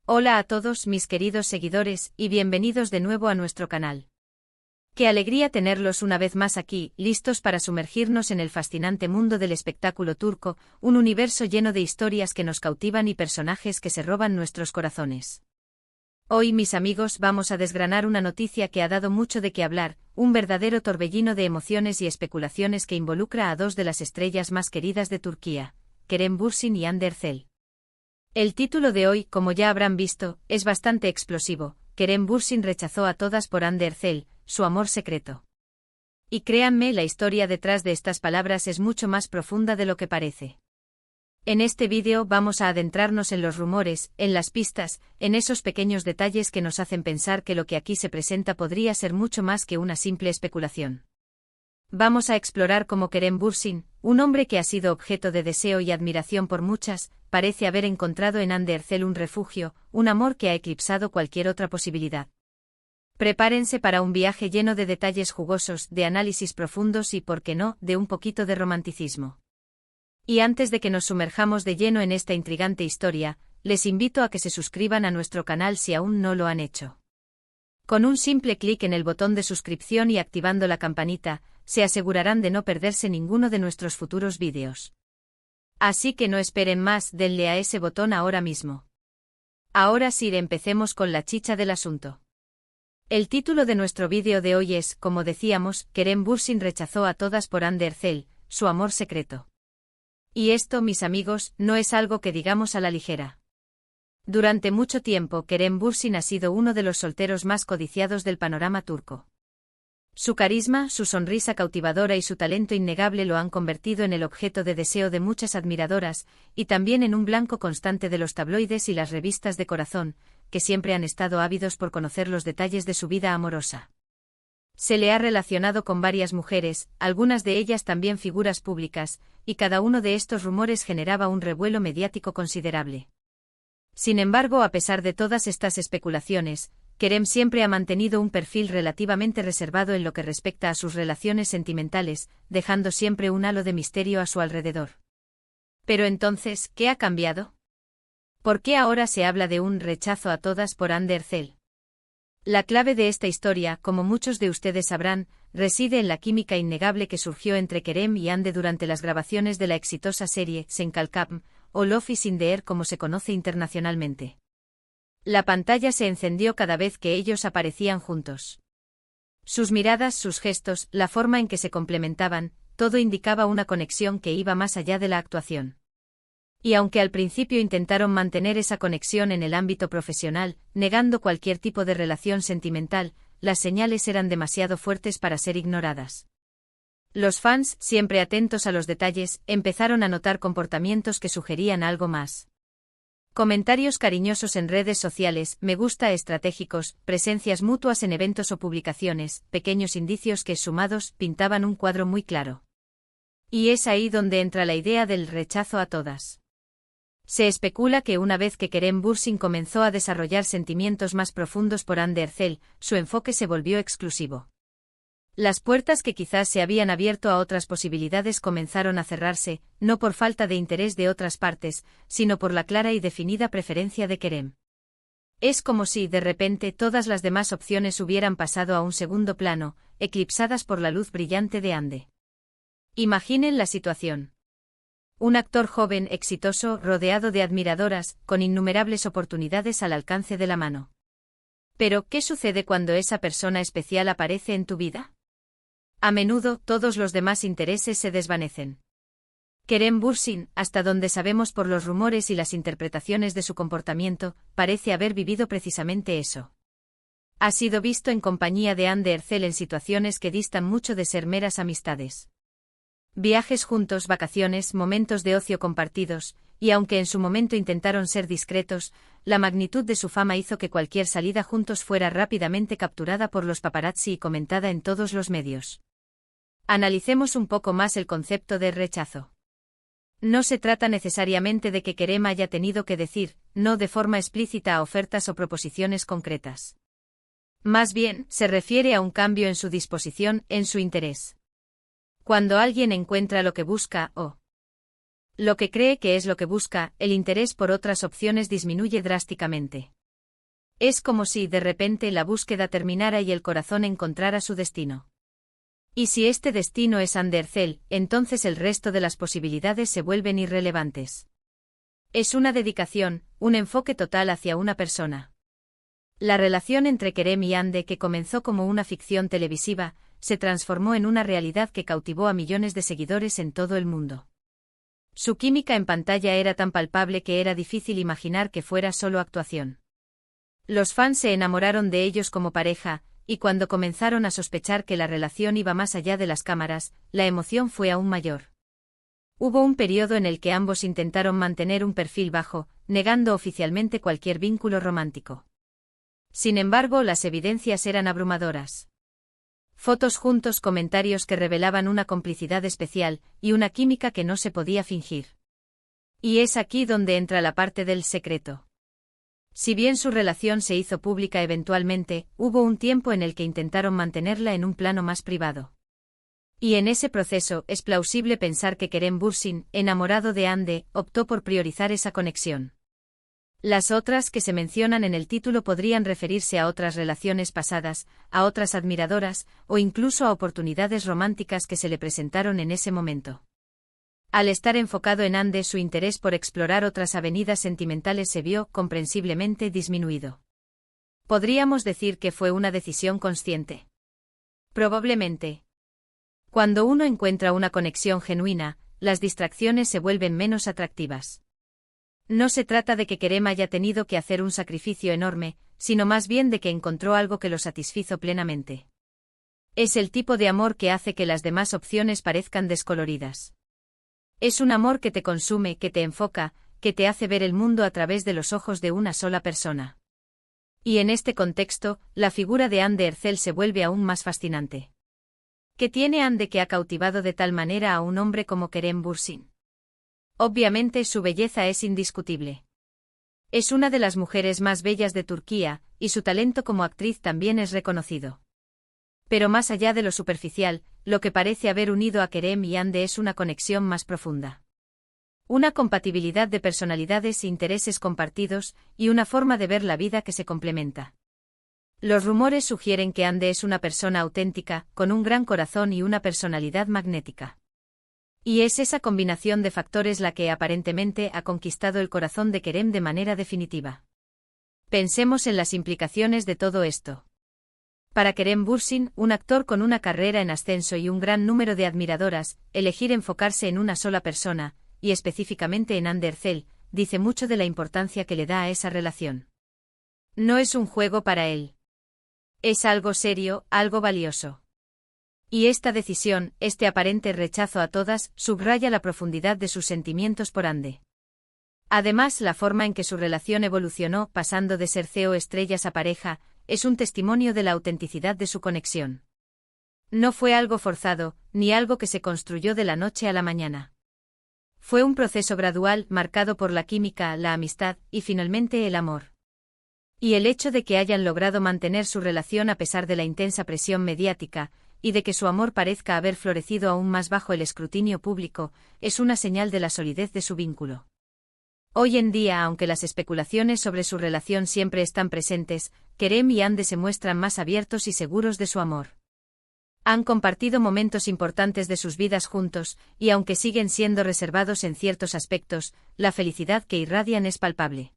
Hola a todos mis queridos seguidores y bienvenidos de nuevo a nuestro canal. Qué alegría tenerlos una vez más aquí, listos para sumergirnos en el fascinante mundo del espectáculo turco, un universo lleno de historias que nos cautivan y personajes que se roban nuestros corazones. Hoy, mis amigos, vamos a desgranar una noticia que ha dado mucho de qué hablar, un verdadero torbellino de emociones y especulaciones que involucra a dos de las estrellas más queridas de Turquía, Kerem Bürsin y Hande Erçel. El título de hoy, como ya habrán visto, es bastante explosivo. Kerem Bürsin rechazó a todas por Hande Erçel, su amor secreto. Y créanme, la historia detrás de estas palabras es mucho más profunda de lo que parece. En este vídeo vamos a adentrarnos en los rumores, en las pistas, en esos pequeños detalles que nos hacen pensar que lo que aquí se presenta podría ser mucho más que una simple especulación. Vamos a explorar cómo Kerem Bürsin, un hombre que ha sido objeto de deseo y admiración por muchas, parece haber encontrado en Hande Erçel un refugio, un amor que ha eclipsado cualquier otra posibilidad. Prepárense para un viaje lleno de detalles jugosos, de análisis profundos y, por qué no, de un poquito de romanticismo. Y antes de que nos sumerjamos de lleno en esta intrigante historia, les invito a que se suscriban a nuestro canal si aún no lo han hecho. Con un simple clic en el botón de suscripción y activando la campanita, se asegurarán de no perderse ninguno de nuestros futuros vídeos. Así que no esperen más, denle a ese botón ahora mismo. Ahora sí, empecemos con la chicha del asunto. El título de nuestro vídeo de hoy es, como decíamos, Kerem Bürsin rechazó a todas por Hande Erçel, su amor secreto. Y esto, mis amigos, no es algo que digamos a la ligera. Durante mucho tiempo, Kerem Bürsin ha sido uno de los solteros más codiciados del panorama turco. Su carisma, su sonrisa cautivadora y su talento innegable lo han convertido en el objeto de deseo de muchas admiradoras, y también en un blanco constante de los tabloides y las revistas de corazón, que siempre han estado ávidos por conocer los detalles de su vida amorosa. Se le ha relacionado con varias mujeres, algunas de ellas también figuras públicas, y cada uno de estos rumores generaba un revuelo mediático considerable. Sin embargo, a pesar de todas estas especulaciones, Kerem siempre ha mantenido un perfil relativamente reservado en lo que respecta a sus relaciones sentimentales, dejando siempre un halo de misterio a su alrededor. Pero entonces, ¿qué ha cambiado? ¿Por qué ahora se habla de un rechazo a todas por Hande Erçel? La clave de esta historia, como muchos de ustedes sabrán, reside en la química innegable que surgió entre Kerem y Hande durante las grabaciones de la exitosa serie Sen Kalkam, o Love is in the Air como se conoce internacionalmente. La pantalla se encendió cada vez que ellos aparecían juntos. Sus miradas, sus gestos, la forma en que se complementaban, todo indicaba una conexión que iba más allá de la actuación. Y aunque al principio intentaron mantener esa conexión en el ámbito profesional, negando cualquier tipo de relación sentimental, las señales eran demasiado fuertes para ser ignoradas. Los fans, siempre atentos a los detalles, empezaron a notar comportamientos que sugerían algo más. Comentarios cariñosos en redes sociales, me gusta estratégicos, presencias mutuas en eventos o publicaciones, pequeños indicios que, sumados, pintaban un cuadro muy claro. Y es ahí donde entra la idea del rechazo a todas. Se especula que una vez que Kerem Bürsin comenzó a desarrollar sentimientos más profundos por Hande Erçel, su enfoque se volvió exclusivo. Las puertas que quizás se habían abierto a otras posibilidades comenzaron a cerrarse, no por falta de interés de otras partes, sino por la clara y definida preferencia de Kerem. Es como si, de repente, todas las demás opciones hubieran pasado a un segundo plano, eclipsadas por la luz brillante de Hande. Imaginen la situación. Un actor joven, exitoso, rodeado de admiradoras, con innumerables oportunidades al alcance de la mano. Pero, ¿qué sucede cuando esa persona especial aparece en tu vida? A menudo, todos los demás intereses se desvanecen. Kerem Bürsin, hasta donde sabemos por los rumores y las interpretaciones de su comportamiento, parece haber vivido precisamente eso. Ha sido visto en compañía de Hande Erçel en situaciones que distan mucho de ser meras amistades. Viajes juntos, vacaciones, momentos de ocio compartidos, y aunque en su momento intentaron ser discretos, la magnitud de su fama hizo que cualquier salida juntos fuera rápidamente capturada por los paparazzi y comentada en todos los medios. Analicemos un poco más el concepto de rechazo. No se trata necesariamente de que Kerem haya tenido que decir no de forma explícita a ofertas o proposiciones concretas. Más bien, se refiere a un cambio en su disposición, en su interés. Cuando alguien encuentra lo que busca o Lo que cree que es lo que busca, el interés por otras opciones disminuye drásticamente. Es como si, de repente, la búsqueda terminara y el corazón encontrara su destino. Y si este destino es Andercel, entonces el resto de las posibilidades se vuelven irrelevantes. Es una dedicación, un enfoque total hacia una persona. La relación entre Kerem y Ande, que comenzó como una ficción televisiva, se transformó en una realidad que cautivó a millones de seguidores en todo el mundo. Su química en pantalla era tan palpable que era difícil imaginar que fuera solo actuación. Los fans se enamoraron de ellos como pareja, y cuando comenzaron a sospechar que la relación iba más allá de las cámaras, la emoción fue aún mayor. Hubo un periodo en el que ambos intentaron mantener un perfil bajo, negando oficialmente cualquier vínculo romántico. Sin embargo, las evidencias eran abrumadoras. Fotos juntos, comentarios que revelaban una complicidad especial, y una química que no se podía fingir. Y es aquí donde entra la parte del secreto. Si bien su relación se hizo pública eventualmente, hubo un tiempo en el que intentaron mantenerla en un plano más privado. Y en ese proceso, es plausible pensar que Kerem Bürsin, enamorado de Ande, optó por priorizar esa conexión. Las otras que se mencionan en el título podrían referirse a otras relaciones pasadas, a otras admiradoras, o incluso a oportunidades románticas que se le presentaron en ese momento. Al estar enfocado en Ande, su interés por explorar otras avenidas sentimentales se vio, comprensiblemente, disminuido. ¿Podríamos decir que fue una decisión consciente? Probablemente. Cuando uno encuentra una conexión genuina, las distracciones se vuelven menos atractivas. No se trata de que Kerem haya tenido que hacer un sacrificio enorme, sino más bien de que encontró algo que lo satisfizo plenamente. Es el tipo de amor que hace que las demás opciones parezcan descoloridas. Es un amor que te consume, que te enfoca, que te hace ver el mundo a través de los ojos de una sola persona. Y en este contexto, la figura de Ande Erçel se vuelve aún más fascinante. ¿Qué tiene Ande que ha cautivado de tal manera a un hombre como Kerem Bürsin? Obviamente su belleza es indiscutible. Es una de las mujeres más bellas de Turquía, y su talento como actriz también es reconocido. Pero más allá de lo superficial, lo que parece haber unido a Kerem y Ande es una conexión más profunda. Una compatibilidad de personalidades e intereses compartidos, y una forma de ver la vida que se complementa. Los rumores sugieren que Ande es una persona auténtica, con un gran corazón y una personalidad magnética. Y es esa combinación de factores la que aparentemente ha conquistado el corazón de Kerem de manera definitiva. Pensemos en las implicaciones de todo esto. Para Kerem Bürsin, un actor con una carrera en ascenso y un gran número de admiradoras, elegir enfocarse en una sola persona, y específicamente en Ande Erçel, dice mucho de la importancia que le da a esa relación. No es un juego para él. Es algo serio, algo valioso. Y esta decisión, este aparente rechazo a todas, subraya la profundidad de sus sentimientos por Ande. Además, la forma en que su relación evolucionó, pasando de ser CEO estrellas a pareja, es un testimonio de la autenticidad de su conexión. No fue algo forzado, ni algo que se construyó de la noche a la mañana. Fue un proceso gradual, marcado por la química, la amistad, y finalmente el amor. Y el hecho de que hayan logrado mantener su relación a pesar de la intensa presión mediática, y de que su amor parezca haber florecido aún más bajo el escrutinio público, es una señal de la solidez de su vínculo. Hoy en día, aunque las especulaciones sobre su relación siempre están presentes, Kerem y Ande se muestran más abiertos y seguros de su amor. Han compartido momentos importantes de sus vidas juntos, y aunque siguen siendo reservados en ciertos aspectos, la felicidad que irradian es palpable.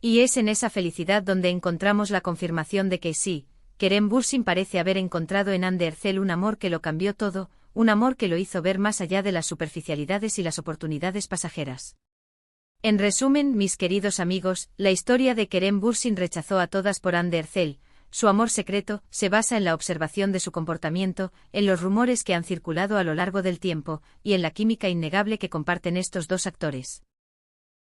Y es en esa felicidad donde encontramos la confirmación de que sí, Kerem Bürsin parece haber encontrado en Ande Erçel un amor que lo cambió todo, un amor que lo hizo ver más allá de las superficialidades y las oportunidades pasajeras. En resumen, mis queridos amigos, la historia de Kerem Bürsin rechazó a todas por Ande Erçel. Su amor secreto se basa en la observación de su comportamiento, en los rumores que han circulado a lo largo del tiempo, y en la química innegable que comparten estos dos actores.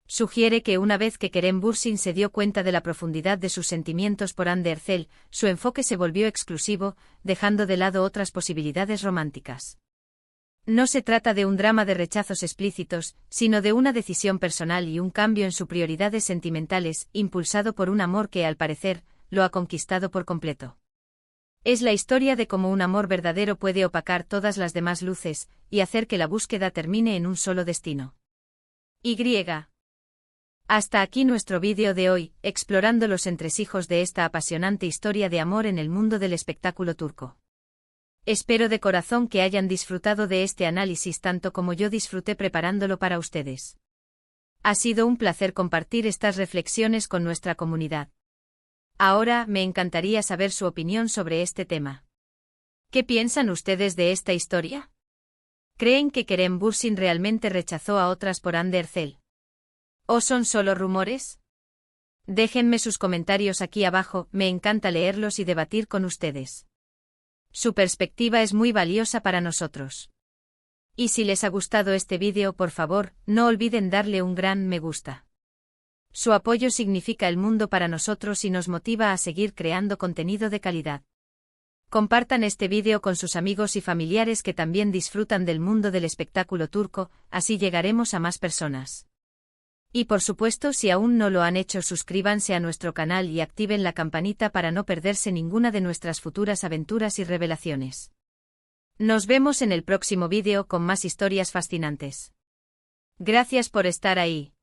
Sugiere que una vez que Kerem Bürsin se dio cuenta de la profundidad de sus sentimientos por Ande Erçel, su enfoque se volvió exclusivo, dejando de lado otras posibilidades románticas. No se trata de un drama de rechazos explícitos, sino de una decisión personal y un cambio en sus prioridades sentimentales, impulsado por un amor que, al parecer, lo ha conquistado por completo. Es la historia de cómo un amor verdadero puede opacar todas las demás luces, y hacer que la búsqueda termine en un solo destino. Y. Hasta aquí nuestro vídeo de hoy, explorando los entresijos de esta apasionante historia de amor en el mundo del espectáculo turco. Espero de corazón que hayan disfrutado de este análisis tanto como yo disfruté preparándolo para ustedes. Ha sido un placer compartir estas reflexiones con nuestra comunidad. Ahora, me encantaría saber su opinión sobre este tema. ¿Qué piensan ustedes de esta historia? ¿Creen que Kerem Bürsin realmente rechazó a otras por Hande Erçel? ¿O son solo rumores? Déjenme sus comentarios aquí abajo, me encanta leerlos y debatir con ustedes. Su perspectiva es muy valiosa para nosotros. Y si les ha gustado este vídeo, por favor, no olviden darle un gran me gusta. Su apoyo significa el mundo para nosotros y nos motiva a seguir creando contenido de calidad. Compartan este vídeo con sus amigos y familiares que también disfrutan del mundo del espectáculo turco, así llegaremos a más personas. Y por supuesto, si aún no lo han hecho, suscríbanse a nuestro canal y activen la campanita para no perderse ninguna de nuestras futuras aventuras y revelaciones. Nos vemos en el próximo vídeo con más historias fascinantes. Gracias por estar ahí.